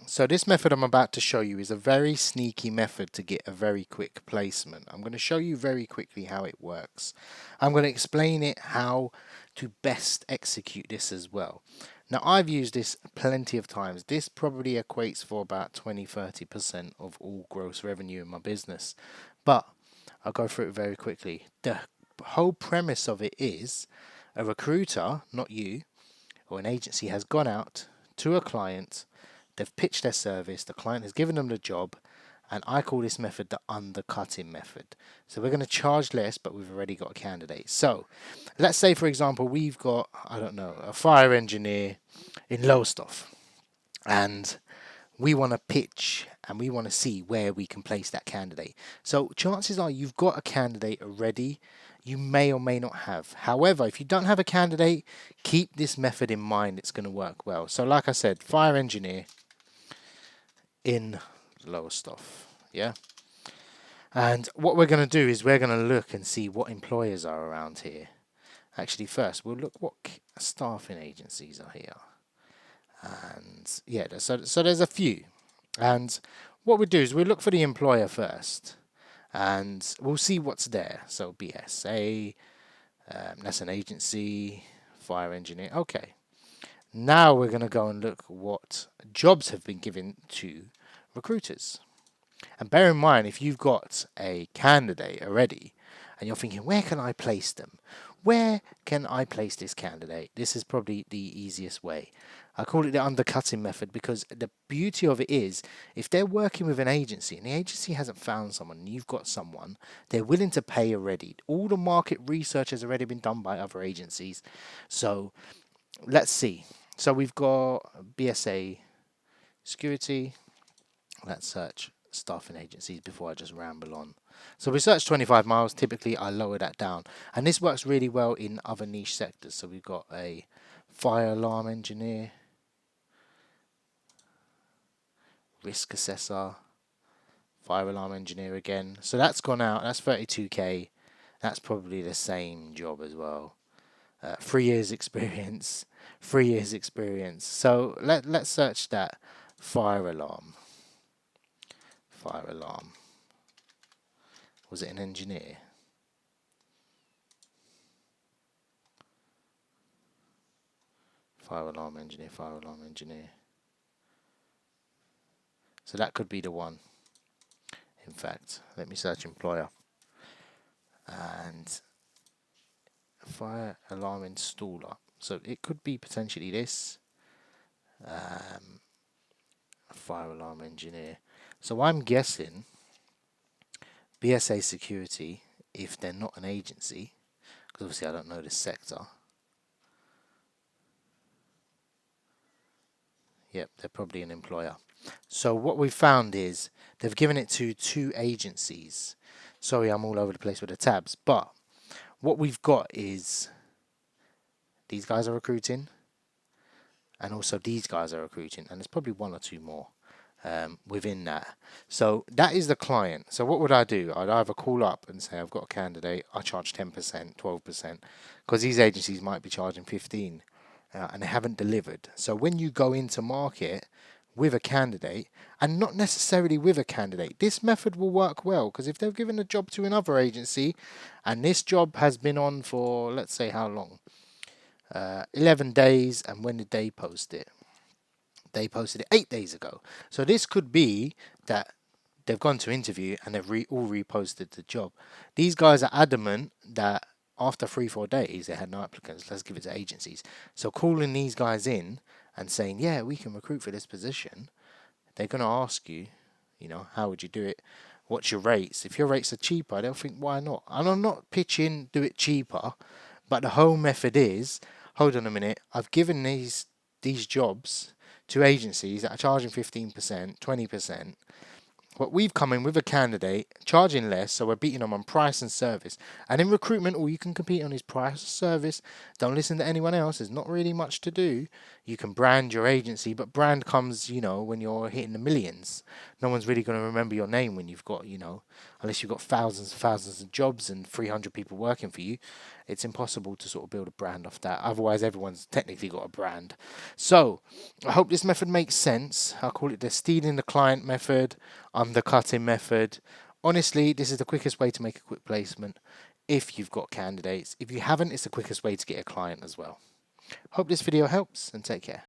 So this method I'm about to show you is a very sneaky method to get a very quick placement. I'm going to show you very quickly how it works. I'm going to explain it how to best execute this as well. Now I've used this plenty of times. This probably equates for about 20-30% of all gross revenue in my business. But I'll go through it very quickly. The whole premise of it is a recruiter, not you, or an agency has gone out to a client, they've pitched their service, the client has given them the job, and I call this method the undercutting method. So we're going to charge less, but we've already got a candidate. So let's say, for example, we've got, I don't know, a fire engineer in Lowestoft, and we want to pitch and we want to see where we can place that candidate. So chances are you've got a candidate already. You may or may not have. However, if you don't have a candidate, keep this method in mind. It's going to work well. So like I said, fire engineer in Lowestoft. Yeah. And what we're going to do is we're going to look and see what employers are around here. Actually, first, we'll look what staffing agencies are here. And yeah, so there's a few. And what we'll do is we'll look for the employer first. And we'll see what's there. So BSA, that's an agency, fire engineer. Okay. Now we're going to go and look what jobs have been given to recruiters. And bear in mind, if you've got a candidate already and you're thinking, where can I place them? Where can I place this candidate? This is probably the easiest way. I call it the undercutting method because the beauty of it is if they're working with an agency and the agency hasn't found someone and you've got someone, they're willing to pay already. All the market research has already been done by other agencies. So let's see. So we've got BSA security. Let's search staffing agencies before I just ramble on. So we search 25 miles. Typically, I lower that down. And this works really well in other niche sectors. So we've got a fire alarm engineer, risk assessor, fire alarm engineer again. So that's gone out. That's 32k. That's probably the same job as well. 3 years experience. 3 years experience. So let's search that fire alarm. Fire alarm. Was it an engineer? Fire alarm engineer, fire alarm engineer. So that could be the one. In fact, let me search employer. And fire alarm installer. So it could be potentially this. Fire alarm engineer. So I'm guessing BSA security, if they're not an agency, because obviously I don't know this sector. Yep, they're probably an employer. So what we've found is they've given it to 2 agencies. Sorry, I'm all over the place with the tabs. But what we've got is these guys are recruiting. And also these guys are recruiting. And there's probably 1 or 2 more within that. So that is the client. So what would I do? I'd either call up and say, I've got a candidate. I charge 10%, 12%. Because these agencies might be charging 15%. And they haven't delivered. So when you go into market with a candidate, and not necessarily with a candidate, this method will work well, because if they've given a job to another agency and this job has been on for, let's say, how long? 11 days, and when did they post it? They posted it 8 days ago. So this could be that they've gone to interview and they've all reposted the job. These guys are adamant that after 3-4 days they had no applicants. Let's give it to agencies. So calling these guys in and saying, yeah, we can recruit for this position, they're going to ask you, you know, how would you do it? What's your rates? If your rates are cheaper, they'll think, why not? And I'm not pitching do it cheaper, but the whole method is, hold on a minute, I've given these jobs to agencies that are charging 15%, 20%. But we've come in with a candidate charging less, so we're beating them on price and service. And in recruitment, all you can compete on is price and service. Don't listen to anyone else. There's not really much to do. You can brand your agency, but brand comes, when you're hitting the millions. No one's really going to remember your name when you've got, unless you've got thousands and thousands of jobs and 300 people working for you. It's impossible to sort of build a brand off that. Otherwise, everyone's technically got a brand. So, I hope this method makes sense. I call it the stealing the client method, undercutting method. Honestly, this is the quickest way to make a quick placement if you've got candidates. If you haven't, it's the quickest way to get a client as well. Hope this video helps, and take care.